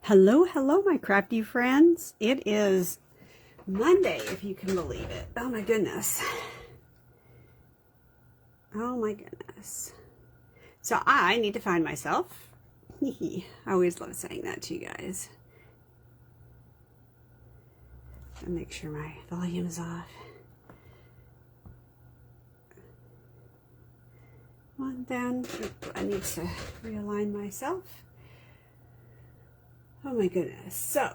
Hello, hello, my crafty friends. It is Monday, if you can believe it. Oh my goodness. Oh my goodness. So I need to find myself. I always love saying that to you guys. And make sure my volume is off. One down. I need to realign myself. Oh my goodness. So,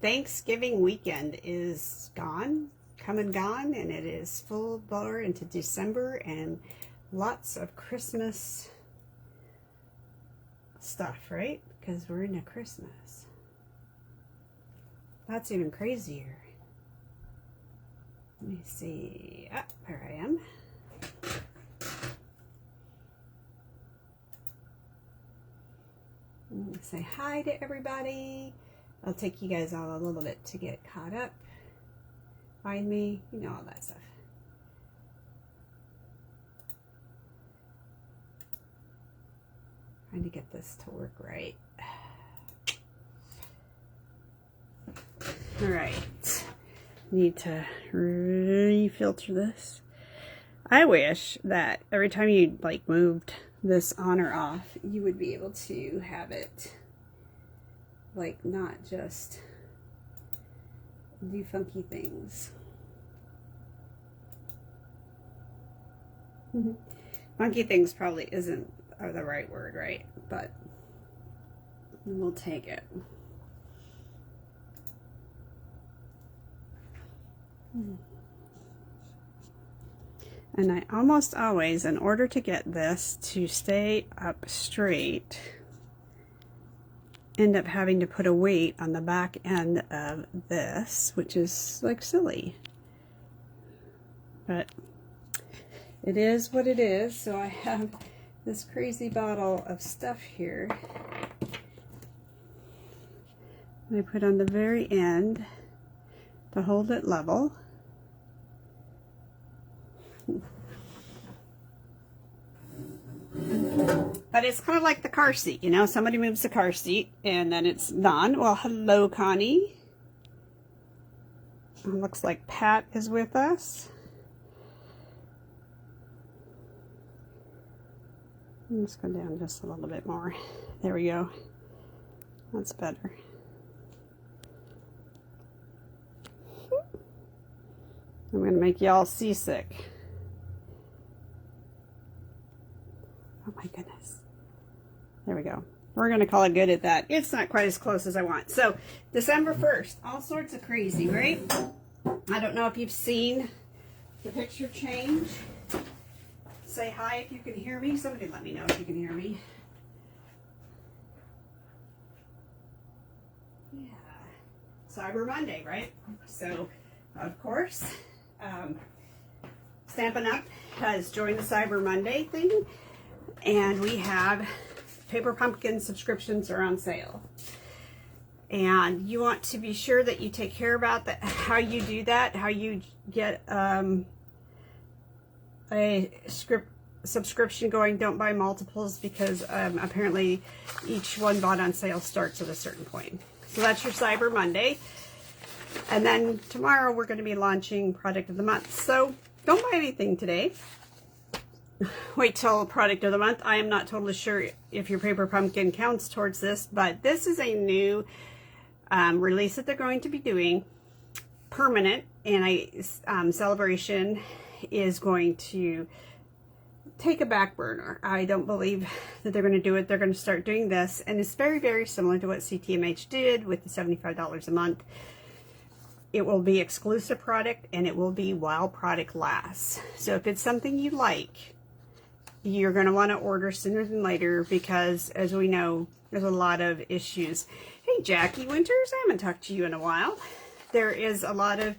Thanksgiving weekend is gone, come and gone, and it is full bore into December and lots of Christmas stuff, right? Because we're into Christmas. That's even crazier. Let me see. Ah, there I am. Say hi to everybody. I'll take you guys all a little bit to get caught up. Find me, you know, all that stuff. Trying to get this to work right. All right. Need to refilter this. I wish that every time you like moved this on or off, you would be able to have it like not just do funky things. Funky things probably isn't the right word, right? But we'll take it. And I almost always, in order to get this to stay up straight, end up having to put a weight on the back end of this, which is like silly. But it is what it is. So I have this crazy bottle of stuff here. I put on the very end to hold it level. But it's kind of like the car seat, you know, somebody moves the car seat and then it's done. Well, hello, Connie. It looks like Pat is with us. Let's go down just a little bit more. There we go. That's better. I'm going to make you all seasick. Oh my goodness. There we go. We're going to call it good at that. It's not quite as close as I want. So, December 1st, all sorts of crazy, right? I don't know if you've seen the picture change. Say hi if you can hear me. Somebody let me know if you can hear me. Yeah. Cyber Monday, right? So, of course, Stampin' Up! Has joined the Cyber Monday thing. And we have Paper Pumpkin subscriptions are on sale. And you want to be sure that you take care about that, how you do that, how you get a subscription going. Don't buy multiples because apparently each one bought on sale starts at a certain point. So that's your Cyber Monday. And then tomorrow we're going to be launching Product of the Month. So don't buy anything today. Wait till Product of the Month. I am not totally sure if your Paper Pumpkin counts towards this, but this is a new release that they're going to be doing permanent, and a celebration is going to take a back burner. I don't believe that they're going to do it. They're going to start doing this, and it's very, very similar to what CTMH did with the $75 a month. It will be exclusive product, and it will be while product lasts. So if it's something you like, you're going to want to order sooner than later because, as we know, there's a lot of issues. Hey, Jackie Winters, I haven't talked to you in a while. There is a lot of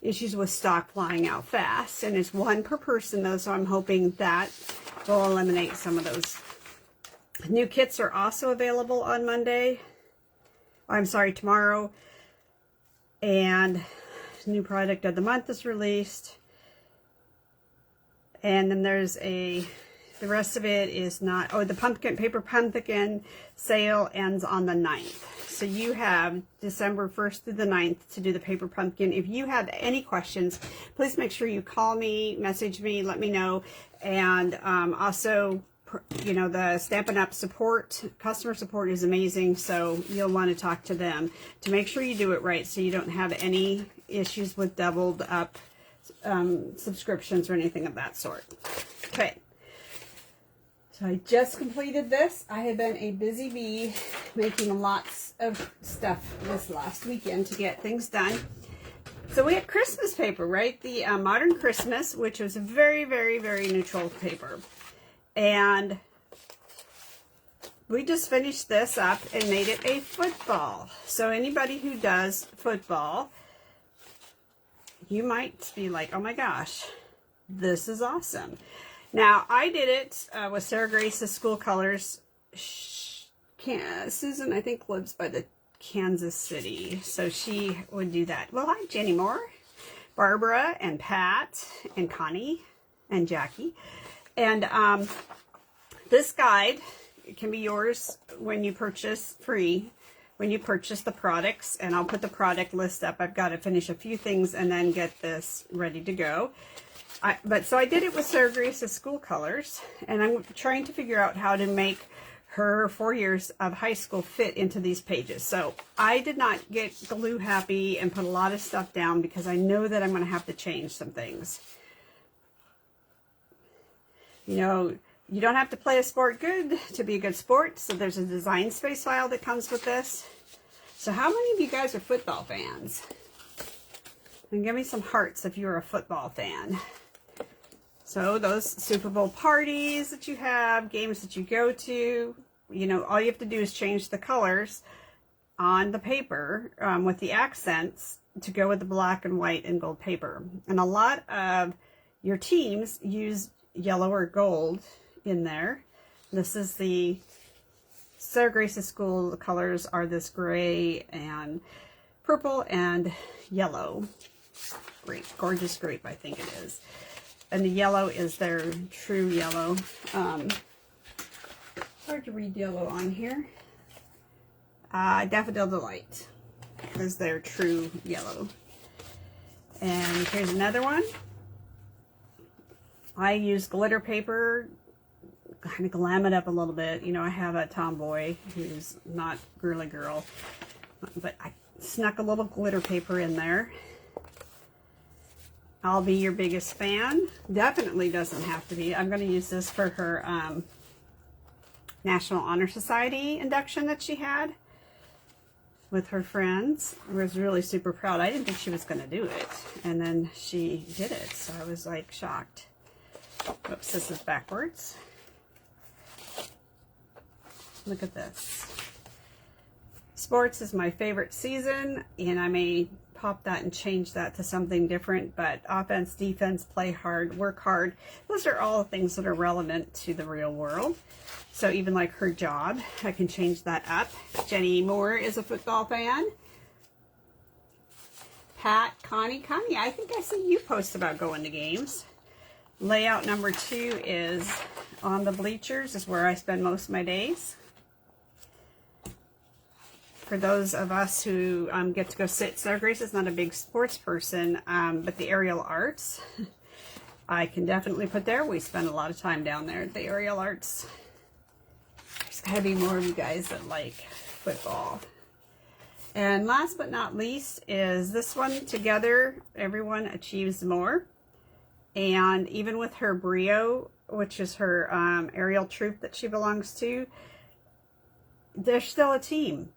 issues with stock flying out fast, and it's one per person, though, so I'm hoping that will eliminate some of those. New kits are also available on Monday. I'm sorry, tomorrow. And new Product of the Month is released. And then there's a The rest of it is not. Oh, the paper pumpkin sale ends on the 9th. So you have December 1st through the 9th to do the paper pumpkin. If you have any questions, please make sure you call me, message me, let me know. And also, you know, the Stampin' Up! Support, customer support is amazing. So you'll want to talk to them to make sure you do it right so you don't have any issues with doubled up subscriptions or anything of that sort. Okay. So I just completed this. I have been a busy bee making lots of stuff this last weekend to get things done. So we had Christmas paper, right? The Modern Christmas, which was a very, very, very neutral paper. And we just finished this up and made it a football. So anybody who does football, you might be like, oh my gosh, this is awesome. Now, I did it with Sarah Grace's School Colors. Susan, I think, lives by the Kansas City, so she would do that. Well, hi, Jenny Moore, Barbara, and Pat, and Connie, and Jackie. And this guide can be yours when you purchase free, when you purchase the products, and I'll put the product list up. I've got to finish a few things and then get this ready to go. So I did it with Sarah Grace's School Colors, and I'm trying to figure out how to make her 4 years of high school fit into these pages. So I did not get glue happy and put a lot of stuff down because I know that I'm going to have to change some things. You know, you don't have to play a sport good to be a good sport, so there's a design space file that comes with this. So how many of you guys are football fans? And give me some hearts if you're a football fan. So those Super Bowl parties that you have, games that you go to, you know, all you have to do is change the colors on the paper with the accents to go with the black and white and gold paper. And a lot of your teams use yellow or gold in there. This is the Sarah Grace's School Colors are this gray and purple and yellow. Grape, gorgeous grape, I think it is. And the yellow is their true yellow. Hard to read yellow on here. Daffodil Delight is their true yellow. And here's another one. I use glitter paper, kind of glam it up a little bit. You know, I have a tomboy who's not girly girl, but I snuck a little glitter paper in there. I'll be your biggest fan. Definitely doesn't have to be. I'm going to use this for her National Honor Society induction that she had with her friends. I was really super proud. I didn't think she was going to do it. And then she did it. So I was like shocked. Oops, this is backwards. Look at this. Sports is my favorite season, and I may pop that and change that to something different, but offense, defense, play hard, work hard, those are all things that are relevant to the real world. So even like her job, I can change that up. Jenny Moore is a football fan. Pat, Connie, I think I see you post about going to games. Layout number 2 is on the bleachers, is where I spend most of my days. For those of us who get to go sit, Sarah Grace is not a big sports person, but the aerial arts, I can definitely put there. We spend a lot of time down there at the aerial arts. There's got to be more of you guys that like football. And last but not least is this one, Together Everyone Achieves More. And even with her Brio, which is her aerial troop that she belongs to, they're still a team.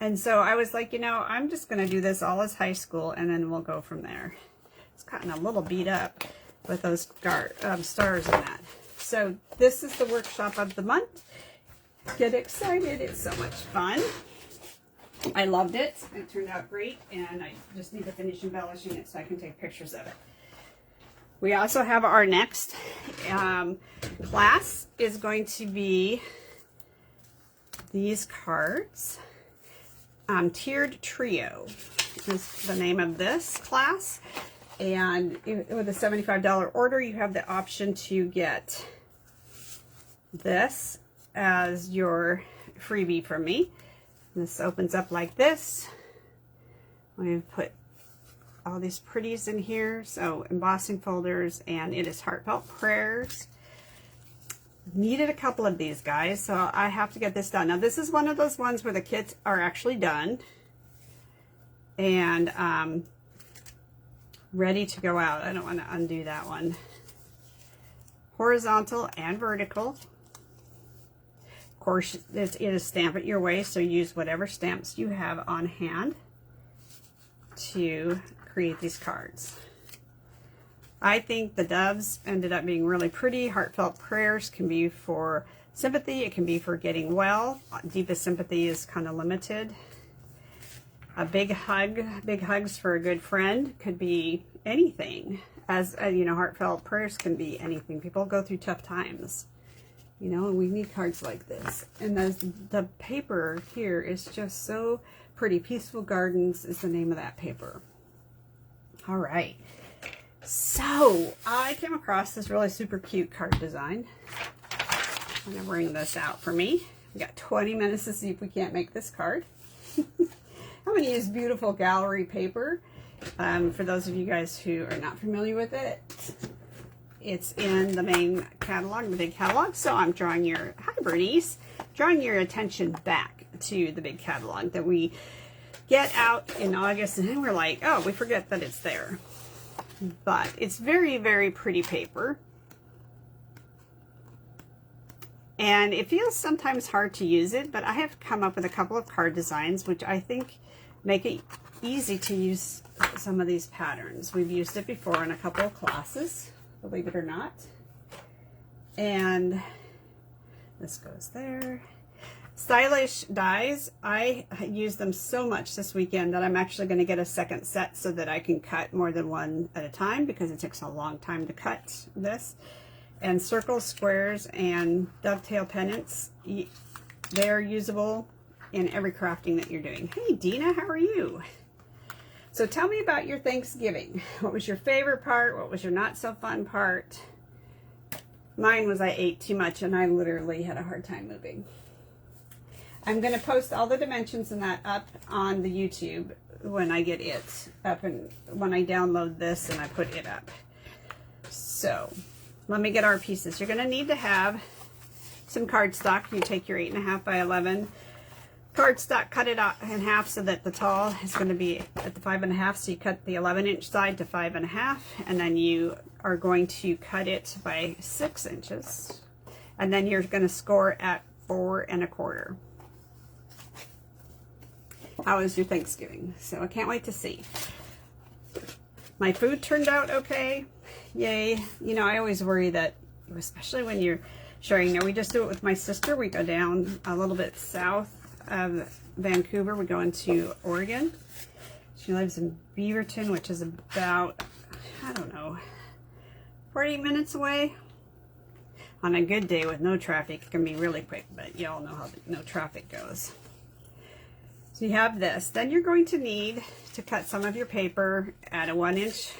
And so I was like, you know, I'm just going to do this all as high school, and then we'll go from there. It's gotten a little beat up with those stars in that. So this is the workshop of the month. Get excited. It's so much fun. I loved it. It turned out great, and I just need to finish embellishing it so I can take pictures of it. We also have our next class is going to be these cards. Tiered Trio is the name of this class, and with a $75 order you have the option to get this as your freebie from me. This opens up like this. We've put all these pretties in here, so embossing folders, and it is heartfelt prayers. Needed a couple of these, guys, so I have to get this done. Now this is one of those ones where the kits are actually done and ready to go out. I don't want to undo that one. Horizontal and vertical. Of course, it is Stamp It Your Way, so use whatever stamps you have on hand to create these cards. I think the doves ended up being really pretty. Heartfelt prayers can be for sympathy. It can be for getting well. Deepest sympathy is kind of limited. A big hug, big hugs for a good friend could be anything. As you know, heartfelt prayers can be anything. People go through tough times, you know, and we need cards like this. And the paper here is just so pretty. Peaceful Gardens is the name of that paper. All right. So I came across this really super cute card design. I'm going to bring this out for me. We got 20 minutes to see if we can't make this card. I'm going to use beautiful gallery paper. For those of you guys who are not familiar with it, it's in the main catalog, the big catalog. So I'm drawing your, hi Bernice, drawing your attention back to the big catalog that we get out in August, and then we're like, oh, we forget that it's there. But it's very, very pretty paper. And it feels sometimes hard to use it, but I have come up with a couple of card designs which I think make it easy to use some of these patterns. We've used it before in a couple of classes, believe it or not. And this goes there. Stylish dies. I use them so much this weekend that I'm actually going to get a second set so that I can cut more than one at a time, because it takes a long time to cut this. And circles, squares, and dovetail pennants, they're usable in every crafting that you're doing. Hey Dina, how are you? So tell me about your Thanksgiving. What was your favorite part? What was your not so fun part? Mine was I ate too much and I literally had a hard time moving. I'm going to post all the dimensions in that up on the YouTube when I get it up, and when I download this and I put it up. So let me get our pieces. You're going to need to have some cardstock. You take your 8.5 by 11 cardstock, cut it out in half so that the tall is going to be at the 5.5. So you cut the 11-inch side to 5.5, and then you are going to cut it by 6 inches, and then you're going to score at 4 1/4. How was your Thanksgiving? So I can't wait to see. My food turned out okay. Yay. You know, I always worry that, especially when you're sharing. Now, we just do it with my sister. We go down a little bit south of Vancouver. We go into Oregon. She lives in Beaverton, which is about, I don't know, 40 minutes away. On a good day with no traffic, it can be really quick, but y'all know how no traffic goes. So you have this. Then you're going to need to cut some of your paper at a 1 inch.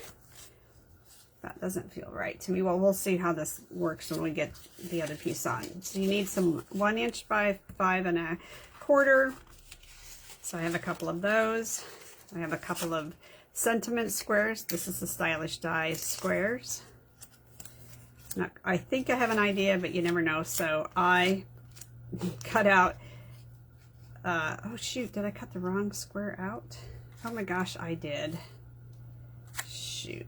That doesn't feel right to me. Well, we'll see how this works when we get the other piece on. So you need some 1 inch by 5 1/4. So I have a couple of those. I have a couple of sentiment squares. This is the Stylish Die squares. Now, I think I have an idea, but you never know. So I cut out, oh shoot, did I cut the wrong square out? Oh my gosh, I did. Shoot.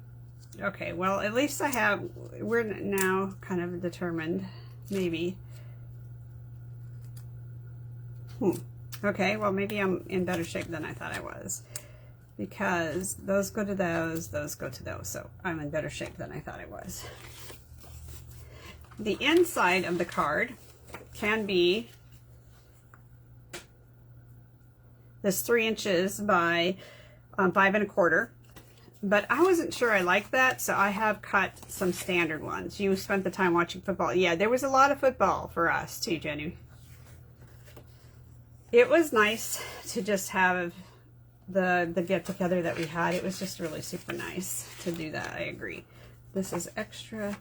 Okay, well, at least I have, we're now kind of determined, maybe. Okay, well, maybe I'm in better shape than I thought I was, because those go to those go to those, so I'm in better shape than I thought I was. The inside of the card can be this 3 inches by 5 1/4, but I wasn't sure I liked that, so I have cut some standard ones. You spent the time watching football. Yeah, there was a lot of football for us too, Jenny. It was nice to just have the get together that we had. It was just really super nice to do that. I agree. This is extra.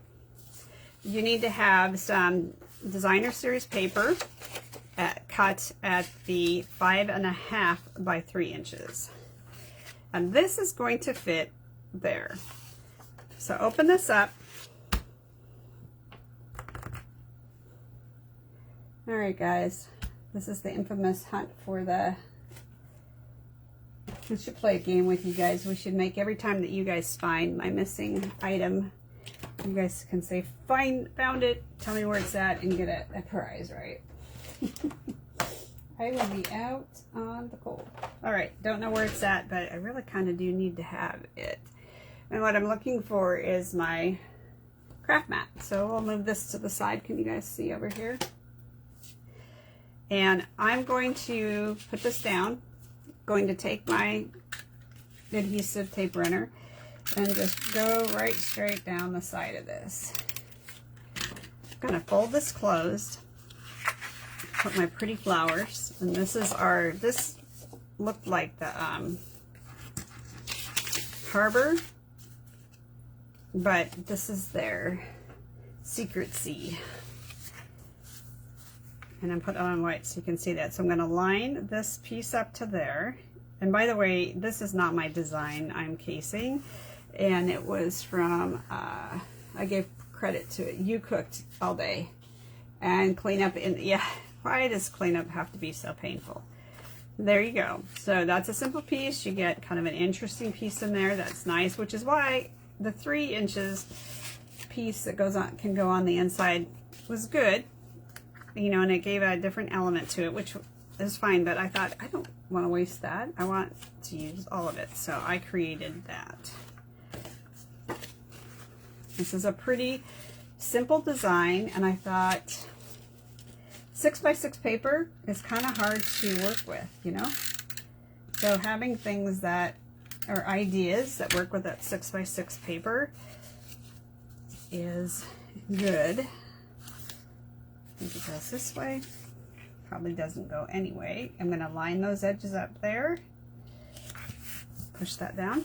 You need to have some designer series paper cut at the 5.5 by 3 inches. And this is going to fit there. So open this up. All right, guys, this is the infamous hunt for the, we should play a game with you guys. We should make every time that you guys find my missing item, you guys can say, found it, tell me where it's at, and get a prize, right? I will be out on the cold. All right, don't know where it's at, but I really kind of do need to have it. And what I'm looking for is my craft mat. So I'll move this to the side. Can you guys see over here? And I'm going to put this down, going to take my adhesive tape runner and just go right straight down the side of this. I'm going to fold this closed, put my pretty flowers, and this is our, this looked like the Harbor, but this is their Secret Sea. And I'm putting it on white so you can see that. So I'm going to line this piece up to there. And by the way, this is not my design I'm casing. And it was from, I gave credit to it. You cooked all day. And cleanup, yeah, why does cleanup have to be so painful? There you go. So that's a simple piece. You get kind of an interesting piece in there. That's nice, which is why the 3 inches piece that goes on, can go on the inside was good. You know, and it gave a different element to it, which is fine, but I thought, I don't want to waste that. I want to use all of it, so I created that. This is a pretty simple design, and I thought 6x6 paper is kind of hard to work with, you know? So having things that are ideas that work with that 6x6 paper is good. I think it goes this way. Probably doesn't go anyway. I'm going to line those edges up there. Push that down.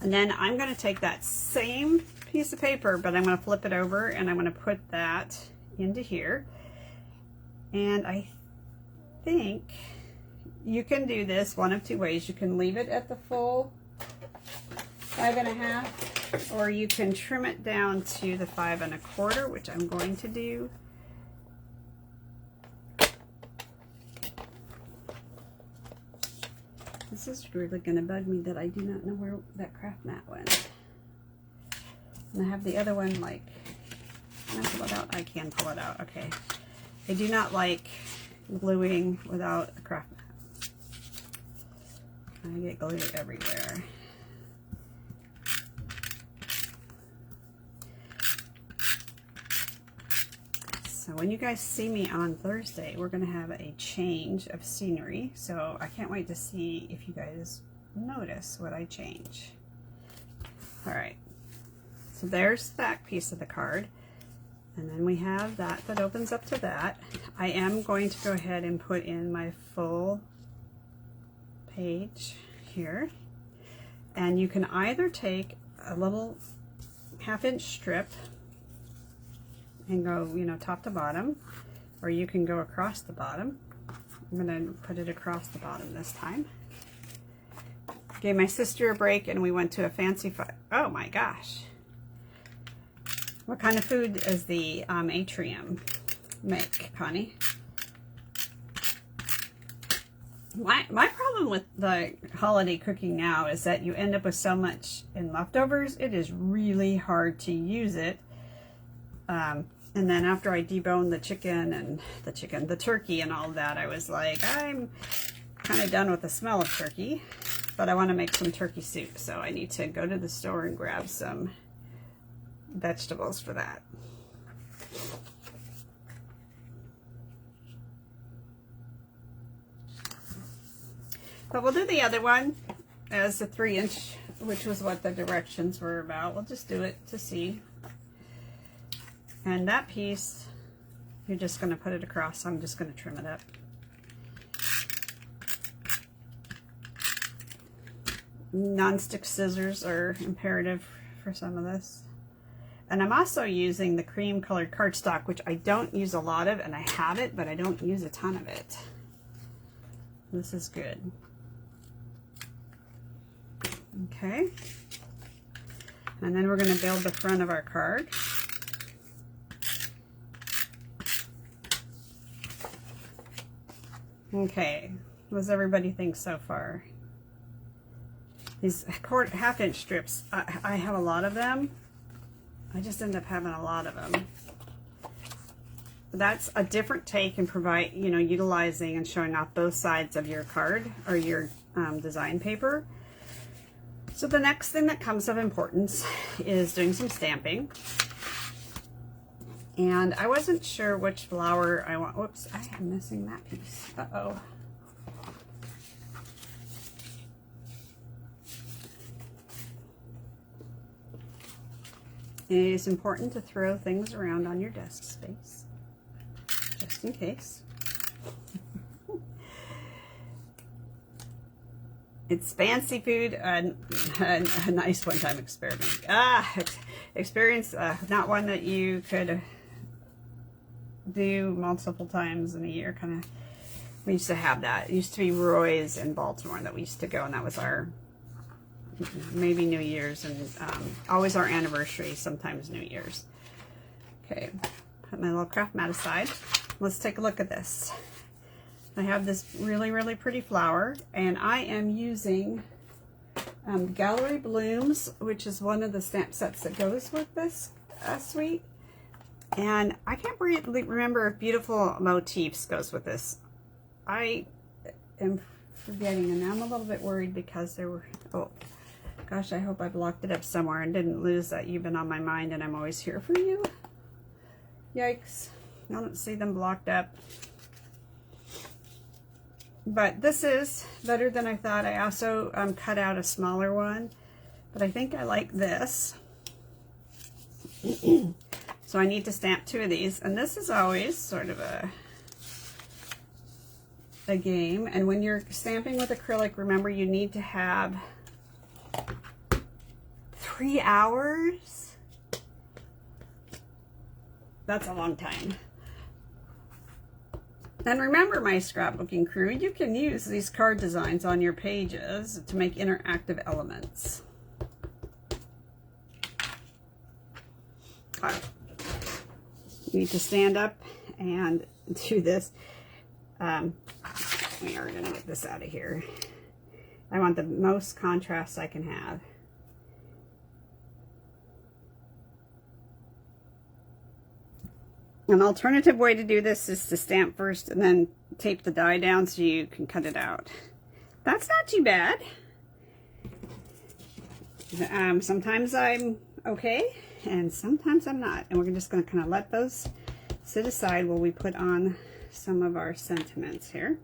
And then I'm going to take that same piece of paper, but I'm going to flip it over and I'm going to put that into here. And I think you can do this one of two ways. You can leave it at the full 5.5, or you can trim it down to the 5 1/4, which I'm going to do. This is really going to bug me that I do not know where that craft mat went. And I have the other one, like, can I pull it out? I can pull it out. Okay. I do not like gluing without a craft mat. I get glue everywhere. So when you guys see me on Thursday, we're going to have a change of scenery. So I can't wait to see if you guys notice what I change. All right. So there's that piece of the card. And then we have that opens up to that. I am going to go ahead and put in my full page here. And you can either take a little 1/2 inch strip and go, you know, top to bottom, or you can go across the bottom. I'm going to put it across the bottom this time. Gave my sister a break and we went to a fancy, oh my gosh. What kind of food does the atrium make, Connie? My problem with the holiday cooking now is that you end up with so much in leftovers. It is really hard to use it. And then after I deboned the turkey and all that, I was like, I'm kind of done with the smell of turkey, but I want to make some turkey soup. So I need to go to the store and grab some vegetables for that. But we'll do the other one as a 3 inch, which was what the directions were about. We'll just do it to see. And that piece, you're just going to put it across, so I'm just going to trim it up. Non-stick scissors are imperative for some of this. And I'm also using the cream colored cardstock, which I don't use a lot of, and I have it, but I don't use a ton of it. This is good. Okay. And then we're going to build the front of our card. Okay, what does everybody think so far? These half-inch strips, I have a lot of them. I just end up having a lot of them. That's a different take and provide, you know, utilizing and showing off both sides of your card or your design paper. So the next thing that comes of importance is doing some stamping. And I wasn't sure which flower I want. Whoops, I am missing that piece. Uh-oh. It is important to throw things around on your desk space, just in case. It's fancy food, a nice one-time experiment. Experience, not one that you could do multiple times in a year. Kind of, we used to have that. It used to be Roy's in Baltimore that we used to go, and that was our maybe New Year's, and always our anniversary, sometimes New Year's. Okay, put my little craft mat aside. Let's take a look at this. I have this really, really pretty flower, and I am using Gallery Blooms, which is one of the stamp sets that goes with this suite. And I can't really remember if Beautiful Motifs goes with this. I am forgetting, and I'm a little bit worried because there were, oh gosh, I hope I've locked it up somewhere and didn't lose that. You've been on my mind and I'm always here for you. Yikes, I don't see them blocked up. But this is better than I thought. I also cut out a smaller one, but I think I like this. So I need to stamp 2 of these, and this is always sort of a game. And when you're stamping with acrylic, remember you need to have 3 hours. That's a long time. And remember, my scrapbooking crew, you can use these card designs on your pages to make interactive elements. You need to stand up and do this. We are going to get this out of here. I want the most contrast I can have. An alternative way to do this is to stamp first and then tape the die down so you can cut it out. That's not too bad. Sometimes I'm okay and sometimes I'm not. And we're just going to kind of let those sit aside while we put on some of our sentiments here.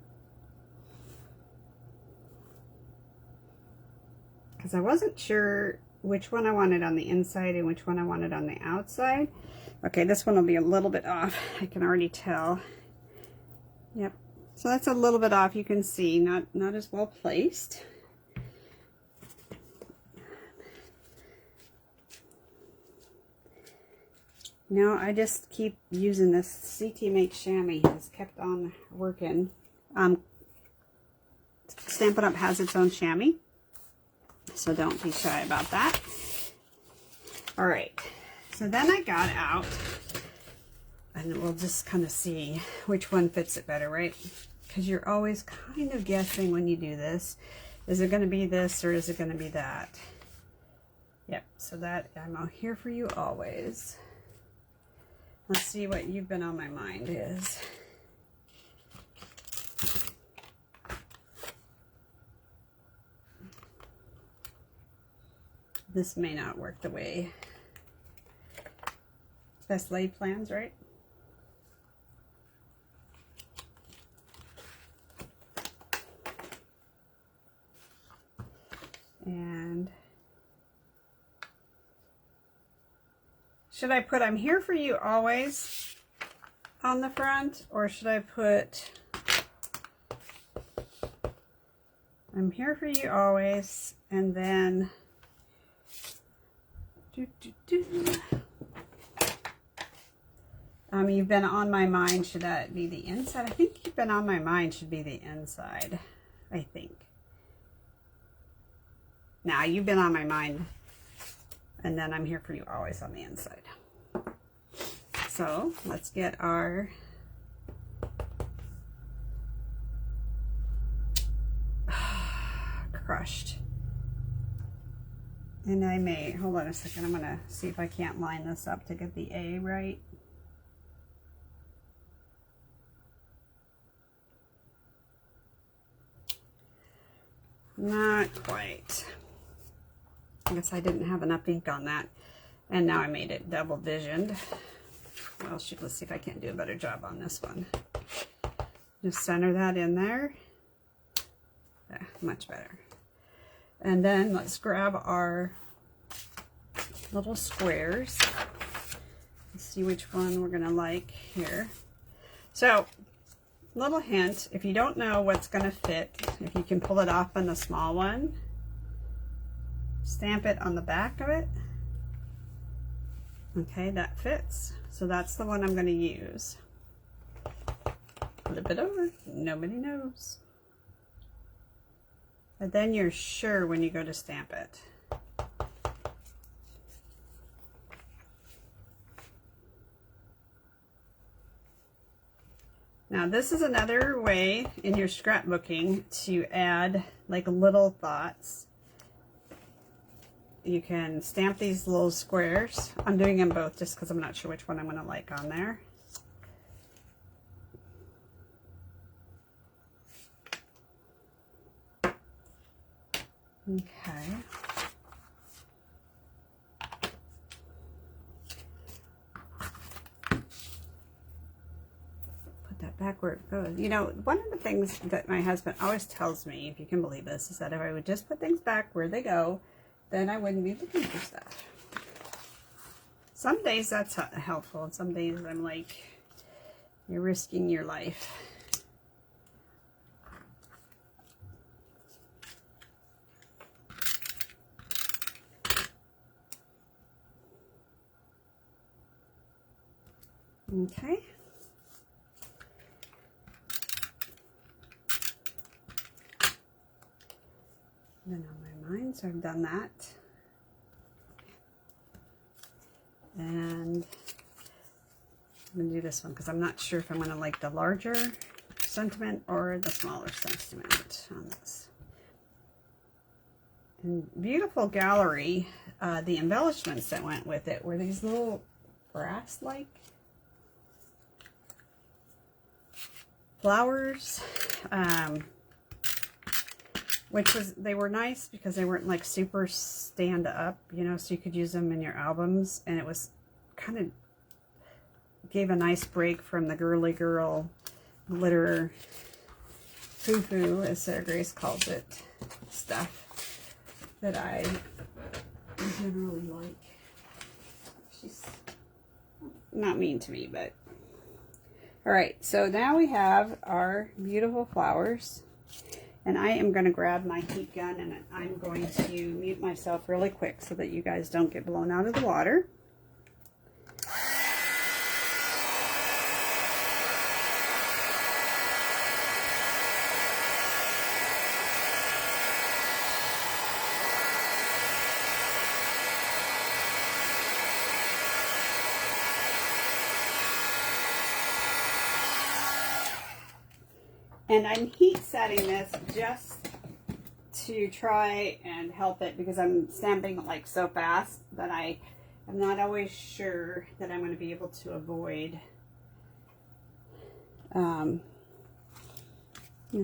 Because I wasn't sure which one I wanted on the inside and which one I wanted on the outside. Okay, this one will be a little bit off. I can already tell. Yep. So that's a little bit off. You can see, not as well placed. No, I just keep using this. CT Make Chamois has kept on working. Stampin' Up! Has its own chamois, so don't be shy about that. All right. So then I got out, and we'll just kind of see which one fits it better, right? Because you're always kind of guessing when you do this. Is it going to be this or is it going to be that? Yep, so that I'm out here for you always. Let's see what you've been on my mind is. This may not work the way. Best laid plans, right? And should I put I'm here for you always on the front, or should I put I'm here for you always and then You've been on my mind. Should that be the inside? I think you've been on my mind should be the inside. I think. Now, you've been on my mind. And then I'm here for you always on the inside. So, let's get our crushed. And I may, hold on a second, I'm going to see if I can't line this up to get the A right. Not quite. I guess I didn't have enough ink on that. And now I made it double visioned. Well, shoot, let's see if I can't do a better job on this one. Just center that in there. Yeah, much better. And then let's grab our little squares. Let's see which one we're gonna like here. So, little hint, if you don't know what's gonna fit, if you can pull it off on the small one, stamp it on the back of it. Okay, that fits. So that's the one I'm gonna use. Flip it over, nobody knows. But then you're sure when you go to stamp it. Now this is another way in your scrapbooking to add like little thoughts. You can stamp these little squares. I'm doing them both just because I'm not sure which one I'm going to like on there. Okay. Put that back where it goes. You know, one of the things that my husband always tells me, if you can believe this, is that if I would just put things back where they go, then I wouldn't be looking for stuff. Some days that's helpful, and some days I'm like, you're risking your life. Okay. Been on my mind, so I've done that. And I'm going to do this one because I'm not sure if I'm going to like the larger sentiment or the smaller sentiment on this. And beautiful gallery, the embellishments that went with it were these little brass-like flowers, which was, they were nice because they weren't like super stand up, you know, so you could use them in your albums, and it was kind of gave a nice break from the girly girl glitter foo-foo, as Sarah Grace calls it, stuff that I generally like. She's not mean to me, but all right, so now we have our beautiful flowers, and I am going to grab my heat gun and I'm going to mute myself really quick so that you guys don't get blown out of the water. And I'm heat setting this just to try and help it because I'm stamping like so fast that I am not always sure that I'm going to be able to avoid. I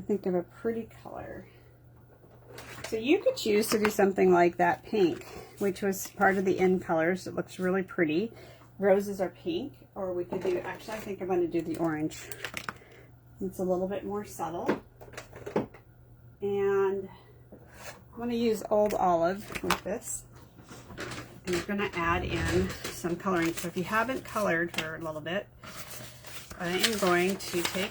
think of a pretty color. So you could choose to do something like that pink, which was part of the end colors. It looks really pretty. Roses are pink, or we could do, actually I think I'm going to do the orange. It's a little bit more subtle. And I'm going to use Old Olive with this. And you're going to add in some coloring. So if you haven't colored for a little bit, I am going to take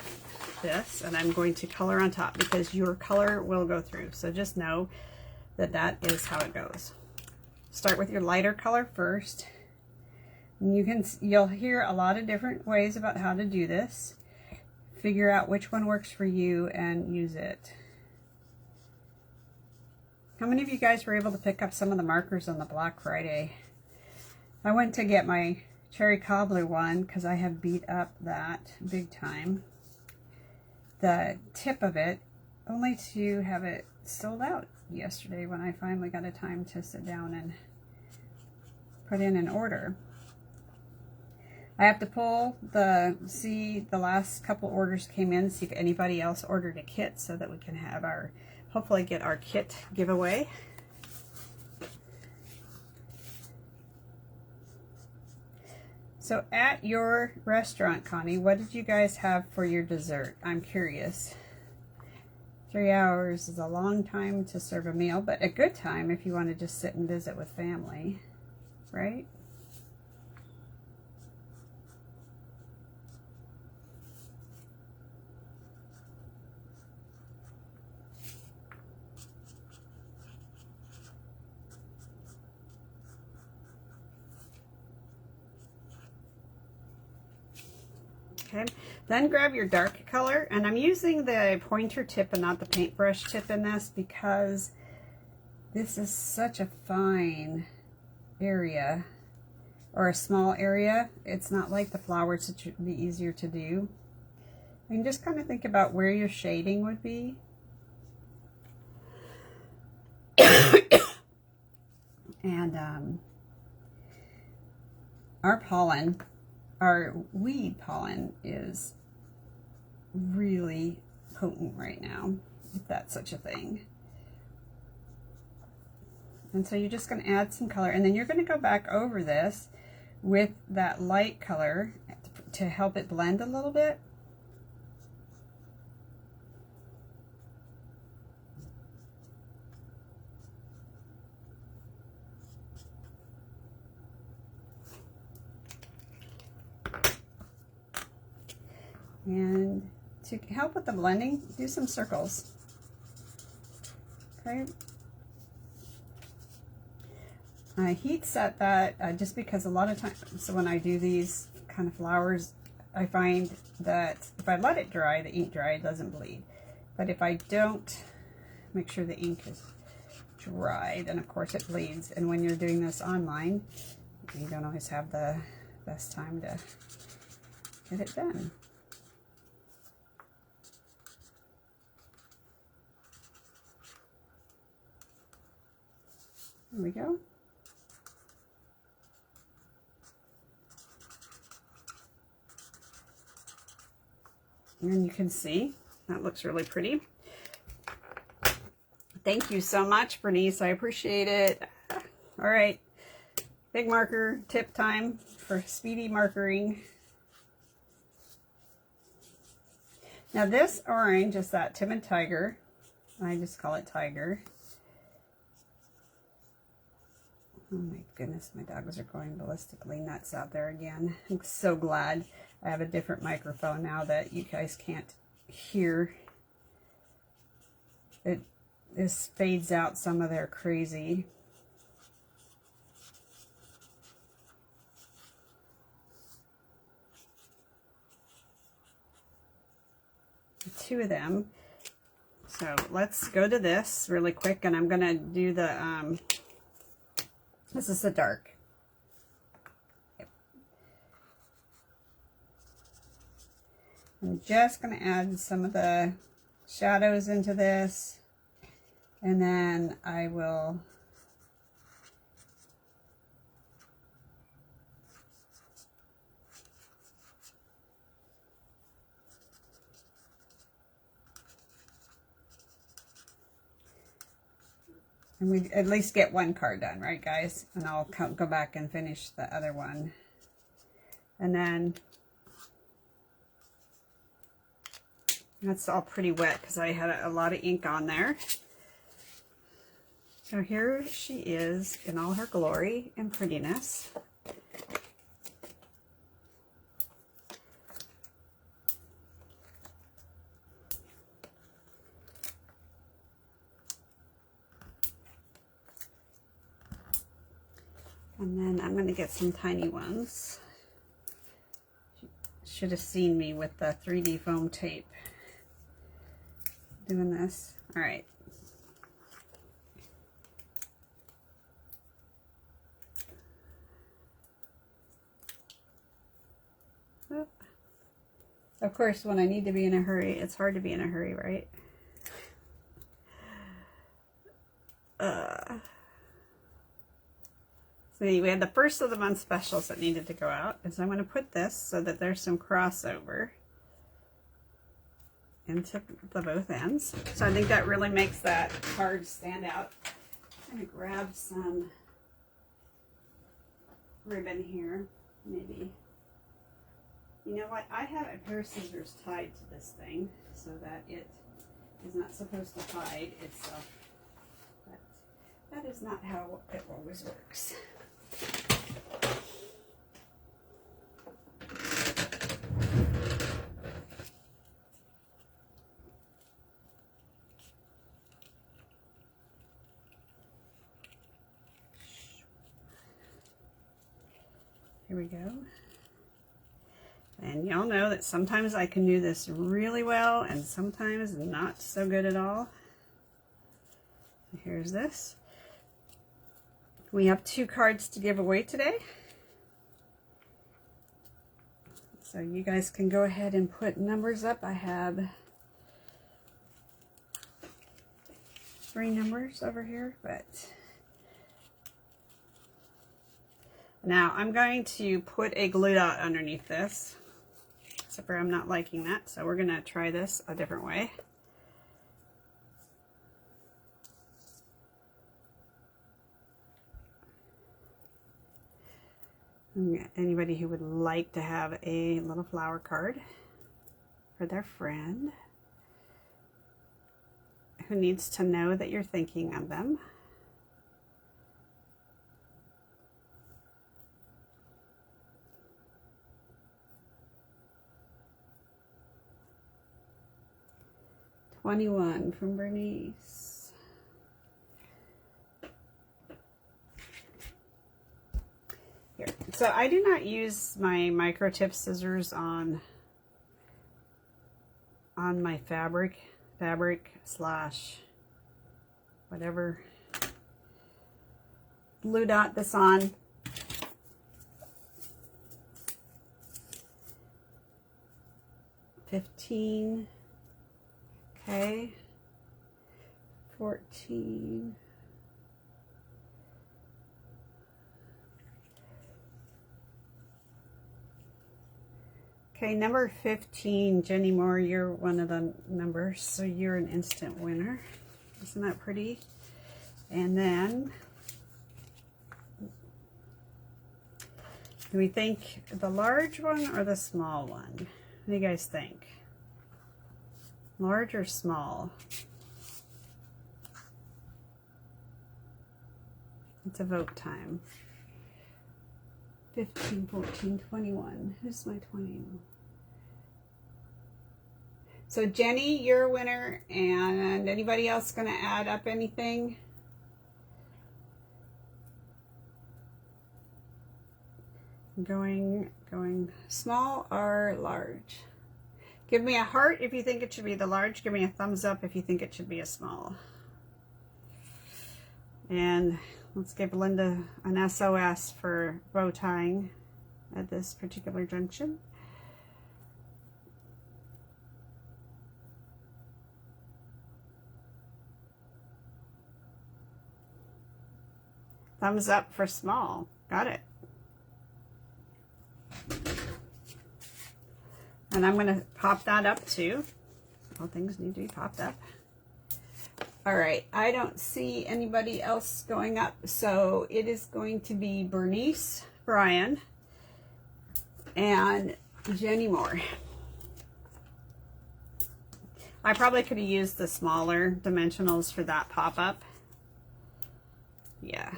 this and I'm going to color on top because your color will go through. So just know that that is how it goes. Start with your lighter color first. And you'll hear a lot of different ways about how to do this. Figure out which one works for you and use it. How many of you guys were able to pick up some of the markers on the Black Friday? I went to get my cherry cobbler one because I have beat up that big time. The tip of it, only to have it sold out yesterday when I finally got a time to sit down and put in an order. I have to pull see the last couple orders came in, see if anybody else ordered a kit so that we can have hopefully get our kit giveaway. So at your restaurant, Connie, what did you guys have for your dessert? I'm curious. 3 hours is a long time to serve a meal, but a good time if you want to just sit and visit with family, right? Okay, then grab your dark color, and I'm using the pointer tip and not the paintbrush tip in this because this is such a fine area, or a small area. It's not like the flowers, that should be easier to do. And just kind of think about where your shading would be. And our weed pollen is really potent right now, if that's such a thing. And so you're just going to add some color, and then you're going to go back over this with that light color to help it blend a little bit. And to help with the blending, do some circles. Okay. I heat set that just because a lot of times, so when I do these kind of flowers, I find that if I let it dry, the ink dry, it doesn't bleed. But if I don't make sure the ink is dry, then of course it bleeds. And when you're doing this online, you don't always have the best time to get it done. There we go. And you can see that looks really pretty. Thank you so much, Bernice. I appreciate it. All right, big marker tip time for speedy markering. Now this orange is that Timid Tiger. I just call it Tiger. Oh my goodness, my dogs are going ballistically nuts out there again. I'm so glad I have a different microphone now that you guys can't hear. This fades out some of their crazy. Two of them. So let's go to this really quick, and I'm gonna do the this is the dark. Yep. I'm just going to add some of the shadows into this, and then I will and we at least get one card done, right guys? And I'll go back and finish the other one. And then that's all pretty wet because I had a lot of ink on there. So here she is in all her glory and prettiness. And then I'm going to get some tiny ones. Should have seen me with the 3D foam tape doing this. All right. Oh. Of course, when I need to be in a hurry, it's hard to be in a hurry, right? See, we had the first of the month specials that needed to go out. So I'm going to put this so that there's some crossover into the both ends. So I think that really makes that card stand out. I'm going to grab some ribbon here, maybe. You know what? I have a pair of scissors tied to this thing so that it is not supposed to hide itself. But that is not how it always works. Here we go. And y'all know that sometimes I can do this really well and sometimes not so good at all. Here's this. We have 2 cards to give away today. So you guys can go ahead and put numbers up. I have 3 numbers over here, but now I'm going to put a glue dot underneath this. Except for I'm not liking that, so we're gonna try this a different way. Anybody who would like to have a little flower card for their friend who needs to know that you're thinking of them. "21" from Bernice. Here. So I do not use my micro tip scissors on my fabric slash whatever glue dot this on. "15. Okay, 14. Okay, number 15, Jenny Moore, you're one of the numbers, so you're an instant winner. Isn't that pretty? And then, do we think the large one or the small one? What do you guys think? Large or small? It's a vote time. 15, 14, 21. Who's my 20? So Jenny, you're a winner, and anybody else going to add up anything? Going small or large? Give me a heart if you think it should be the large. Give me a thumbs up if you think it should be a small. And let's give Linda an SOS for bow tying at this particular junction. Thumbs up for small. Got it. And I'm going to pop that up too. All things need to be popped up. All right, I don't see anybody else going up, so it is going to be Bernice, Brian, and Jenny Moore. I probably could have used the smaller dimensionals for that pop-up. Yeah.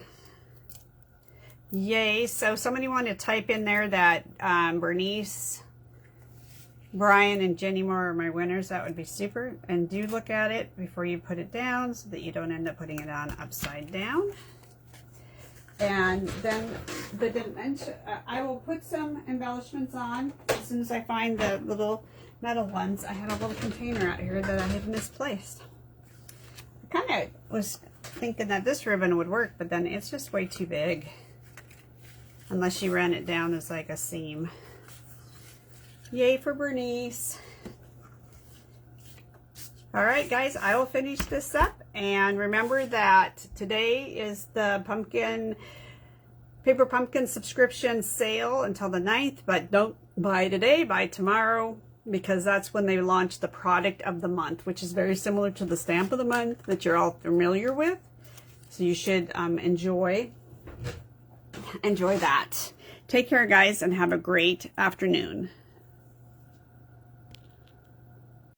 Yay, so somebody wanted to type in there that Bernice, Brian, and Jenny Moore are my winners. That would be super. And do look at it before you put it down so that you don't end up putting it on upside down. And then the dimension, I will put some embellishments on as soon as I find the little metal ones. I had a little container out here that I had misplaced. I kind of was thinking that this ribbon would work, but then it's just way too big. Unless you ran it down as like a seam. Yay for Bernice. Alright guys, I will finish this up, and remember that today is the Paper Pumpkin subscription sale until the 9th, but don't buy today, buy tomorrow, because that's when they launch the product of the month, which is very similar to the stamp of the month that you're all familiar with. So you should enjoy that. Take care guys, and have a great afternoon.